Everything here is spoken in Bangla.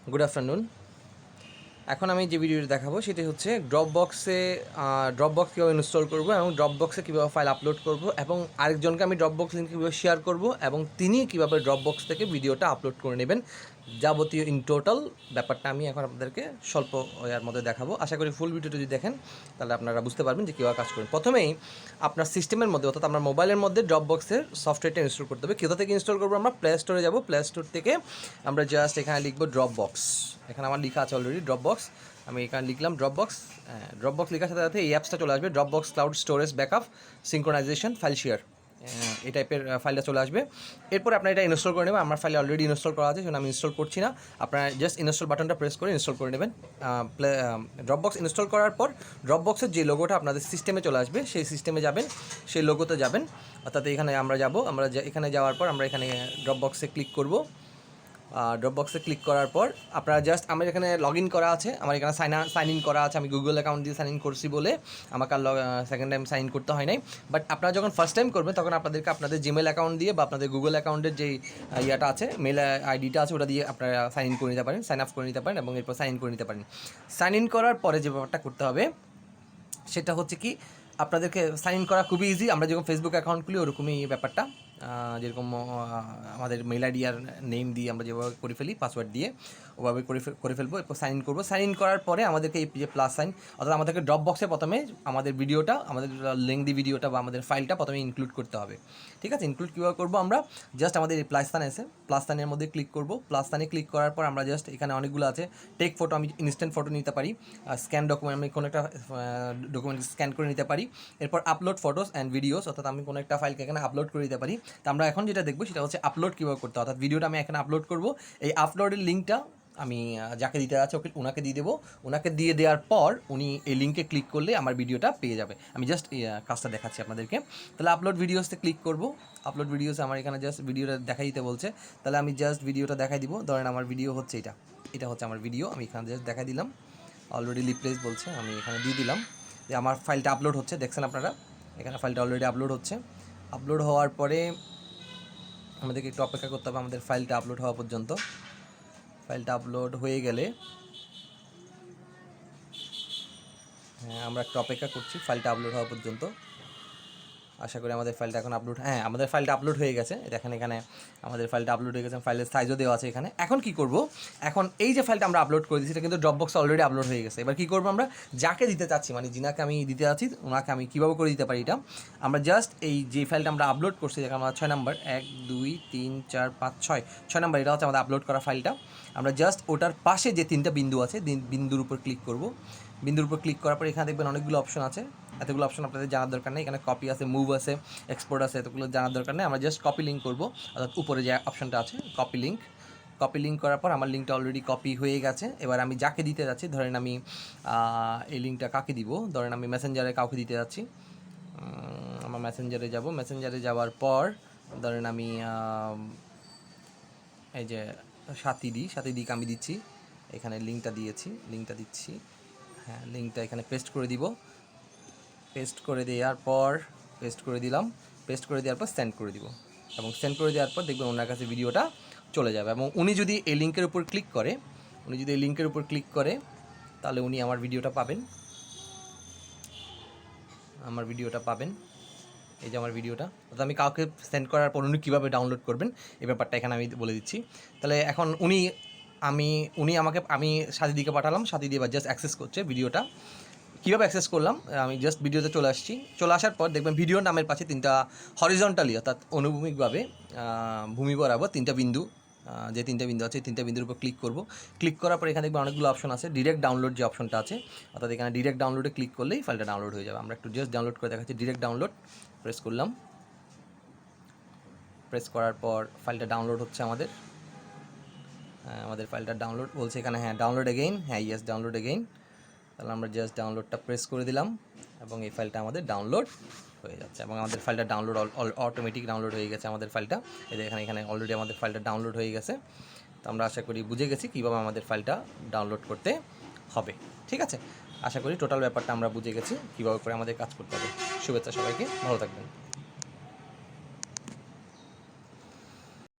Good afternoon. এখন আমি যে ভিডিওটি দেখাবো সেটি হচ্ছে ড্রপবক্স কীভাবে ইনস্টল করব এবং ড্রপবক্সে কীভাবে ফাইল আপলোড করব এবং আরেকজনকে আমি ড্রপবক্স লিঙ্ক কীভাবে শেয়ার করব এবং তিনি কীভাবে ড্রপবক্স থেকে ভিডিওটা আপলোড করে নেবেন, যাবতীয় ইন টোটাল ব্যাপারটা আমি এখন আপনাদেরকে স্বল্প এর মধ্যে দেখাবো। আশা করি ফুল ভিডিওটা যদি দেখেন তাহলে আপনারা বুঝতে পারবেন যে কীভাবে কাজ করবেন। প্রথমেই আপনার সিস্টেমের মধ্যে অর্থাৎ আপনার মোবাইলের মধ্যে ড্রপবক্সের সফটওয়্যারটা ইনস্টল করতে হবে। কোথা থেকে ইনস্টল করবো? আমরা প্লে স্টোরে যাব। প্লে স্টোর থেকে আমরা জাস্ট এখানে লিখবো ড্রপবক্স। এখানে আমার লেখা আছে অলরেডি ড্রপবক্স। আমি এখানে লিখলাম ড্রপবক্স। ড্রপবক্স লেখার সাথে সাথে এই অ্যাপসটা চলে আসবে, Dropbox cloud storage backup synchronisation file share, এই টাইপের ফাইলটা চলে আসবে। এরপর আপনার এটা ইনস্টল করে নেবেন। আমার ফাইলে অলরেডি ইনস্টল করা আছে, সেজন্য আমি ইনস্টল করছি না। আপনারা জাস্ট ইনস্টল বাটনটা প্রেস করে ইনস্টল করে নেবেন। ড্রপবক্স ইনস্টল করার পর ড্রপবক্সের যে লোগোটা আপনাদের সিস্টেমে চলে আসবে সেই সিস্টেমে যাবেন, সেই লোগোতে যাবেন। অর্থাৎ এখানে আমরা যাব, এখানে যাওয়ার পর আমরা এখানে ড্রপবক্সে ক্লিক করব। ড্রপবক্সে ক্লিক করার পর আপনারা জাস্ট আমার এখানে লগ ইন করা আছে, আমার এখানে সাইন ইন করা আছে। আমি গুগল অ্যাকাউন্ট দিয়ে সাইন ইন করছি বলে আমাকে আর সেকেন্ড টাইম সাইন ইন করতে হয় নাই। বাট আপনারা যখন ফার্স্ট টাইম করবেন তখন আপনাদেরকে আপনাদের জিমেল অ্যাকাউন্ট দিয়ে বা আপনাদের গুগল অ্যাকাউন্টের যেই ইয়াটা আছে, মেল আইডিটা আছে, ওটা দিয়ে আপনারা সাইন ইন করে নিতে পারেন, সাইন আপ করে নিতে পারেন এবং এরপর সাইন ইন করে নিতে পারেন। সাইন ইন করার পরে যে ব্যাপারটা করতে হবে সেটা হচ্ছে কি, আপনাদেরকে সাইন ইন করা খুবই ইজি। আমরা যেরকম ফেসবুক অ্যাকাউন্ট খুলি ওরকমই ব্যাপারটা, যেরকম আমাদের মেল আইডি আর নেম দিয়ে আমরা যেভাবে করে ফেলি পাসওয়ার্ড দিয়ে ওভাবে করে ফেলবো। এরপর সাইন ইন করবো। সাইন ইন করার পরে আমাদেরকে এই যে প্লাস সাইন, অর্থাৎ আমাদেরকে ড্রপবক্সে প্রথমে আমাদের ভিডিওটা, আমাদের লেংদি ভিডিওটা বা আমাদের ফাইলটা প্রথমে ইনক্লুড করতে হবে। ঠিক আছে, ইনক্লুড কীভাবে করবো? আমরা জাস্ট আমাদের এই প্লাস সাইন আছে, প্লাস সাইনের মধ্যে ক্লিক করবো। প্লাস সাইনে ক্লিক করার পর আমরা জাস্ট এখানে অনেকগুলো আছে, টেক ফটো, আমি ইনস্ট্যান্ট ফটো নিতে পারি, স্ক্যান ডকুমেন্ট, আমি কোনো একটা ডকুমেন্ট স্ক্যান করে নিতে পারি। এরপর আপলোড ফটোস অ্যান্ড ভিডিওস, অর্থাৎ আমি কোনো একটা ফাইলকে এখানে আপলোড করে দিতে পারি। তো আমরা এখন যেটা দেখবো সেটা হচ্ছে আপলোড কীভাবে করতে হয়। অর্থাৎ ভিডিওটা আমি এখানে আপলোড করবো। এই আপলোডের লিঙ্কটা আমি যাকে দিতে আছে ওনাকে দিয়ে দেবো। ওনাকে দিয়ে দেওয়ার পর উনি এই লিঙ্কে ক্লিক করলে আমার ভিডিওটা পেয়ে যাবে। আমি জাস্ট কাজটা দেখাচ্ছি আপনাদেরকে। তাহলে আপলোড ভিডিওসতে ক্লিক করবো। আপলোড ভিডিওসে আমার এখানে জাস্ট ভিডিওটা দেখাই দিতে বলছে। তাহলে আমি জাস্ট ভিডিওটা দেখাই দিব। ধরেন আমার ভিডিও হচ্ছে এটা হচ্ছে আমার ভিডিও। আমি এখানে জাস্ট দেখাই দিলাম। অলরেডি রিপ্লেস বলছে, আমি এখানে দিয়ে দিলাম যে আমার ফাইলটা আপলোড হচ্ছে। দেখছেন আপনারা এখানে ফাইলটা অলরেডি আপলোড হচ্ছে। আপলোড হওয়ার পরে আমাদেরকে একটু অপেক্ষা করতে হবে আমাদের ফাইলটা আপলোড হওয়া পর্যন্ত। ফাইলটা আপলোড হয়ে গেলে আমরা একটু অপেক্ষা করছি ফাইলটা আপলোড হওয়া পর্যন্ত। আশা করি আমাদের ফাইলটা এখন আপলোড, আমাদের ফাইলটা আপলোড হয়ে গেছে। দেখেন এখানে আমাদের ফাইলটা আপলোড হয়ে গেছে, ফাইলের সাইজও দেওয়া আছে এখানে। এখন কি করব? এখন এই যে ফাইলটা আমরা আপলোড করে দিচ্ছি এটা কিন্তু ড্রপবক্সে অলরেডি আপলোড হয়ে গেছে। এবার কী করবো? আমরা যাকে দিতে চাচ্ছি, মানে যিনাকে আমি দিতে চাচ্ছি ওনাকে আমি কীভাবে করে দিতে পারি এটা, আমরা জাস্ট এই যে ফাইলটা আমরা আপলোড করছি, যেখানে আমরা 6 নাম্বার 1 2 3 4 5 6 নাম্বার, এটা হচ্ছে আমাদের আপলোড করা ফাইলটা। আমরা জাস্ট ওটার পাশে যে 3টা বিন্দু আছে, বিন্দুর উপর ক্লিক করব। বিন্দুর উপর ক্লিক করার পর এখানে দেখবেন অনেকগুলো অপশন আছে। এতগুলো অপশন আপনাদের জানার দরকার নেই। এখানে কপি আছে, মুভ আছে, এক্সপোর্ট আছে, এতগুলো জানার দরকার নেই। আমরা জাস্ট কপি লিঙ্ক করবো, অর্থাৎ উপরে যে অপশনটা আছে কপি লিঙ্ক করার পর আমার লিঙ্কটা অলরেডি কপি হয়ে গেছে। এবার আমি যাকে দিতে যাচ্ছি, ধরেন আমি এই লিঙ্কটা কাকে দিব, ধরেন আমি মেসেঞ্জারে কাউকে দিতে যাচ্ছি। আমার মেসেঞ্জারে যাব। মেসেঞ্জারে যাওয়ার পর ধরেন আমি এই যে সাথীদিকে আমি দিচ্ছি, এখানে লিঙ্কটা দিচ্ছি। লিঙ্কটা এখানে পেস্ট করে দিব। পেস্ট করে দেওয়ার পর সেন্ড করে দিব এবং সেন্ড করে দেওয়ার পর দেখবেন ওনার কাছে ভিডিওটা চলে যাবে। এবং উনি যদি এই লিঙ্কের উপর ক্লিক করে তাহলে উনি আমার ভিডিওটা পাবেন। এই যে আমার ভিডিওটা, অর্থাৎ আমি কাউকে সেন্ড করার পর উনি কীভাবে ডাউনলোড করবেন এই ব্যাপারটা এখানে আমি বলে দিচ্ছি। তাহলে এখন উনি আমাকে, আমি সাথীদিকে পাঠালাম, সাথীদি এবার জাস্ট অ্যাক্সেস করছে ভিডিওটা। কীভাবে অ্যাক্সেস করলাম? আমি জাস্ট ভিডিওতে চলে আসার পর দেখবেন ভিডিওর নামের পাশে 3টা হরিজন্টালি, অর্থাৎ অনুভূমিকভাবে ভূমি বরাবর 3টা বিন্দু, যে 3টা বিন্দু আছে 3টা বিন্দুর উপর ক্লিক করার পর এখানে দেখবেন অনেকগুলো অপশন আছে। ডিরেক্ট ডাউনলোড যে অপশনটা আছে, অর্থাৎ এখানে ডিরেক্ট ডাউনলোডে ক্লিক করলেই ফাইলটা ডাউনলোড হয়ে যাবে। আমরা একটু জাস্ট ডাউনলোড করে দেখাচ্ছি। ডিরেক্ট ডাউনলোড প্রেস করলাম। প্রেস করার পর ফাইলটা ডাউনলোড হচ্ছে আমাদের ফাইলটা ডাউনলোড বলছে এখানে। Download again, yes download again. তাহলে আমরা জাস্ট ডাউনলোডটা প্রেস করে দিলাম এবং এই ফাইলটা আমাদের ডাউনলোড হয়ে যাচ্ছে এবং আমাদের ফাইলটা ডাউনলোড অটোমেটিক ডাউনলোড হয়ে গেছে আমাদের ফাইলটা। এই যে এখানে অলরেডি আমাদের ফাইলটা ডাউনলোড হয়ে গেছে। তো আমরা আশা করি বুঝে গেছি কীভাবে আমাদের ফাইলটা ডাউনলোড করতে হবে। ঠিক আছে, আশা করি টোটাল ব্যাপারটা আমরা বুঝে গেছি কীভাবে করে আমাদের কাজ করতে হবে। শুভেচ্ছা সবাইকে, ভালো থাকবেন।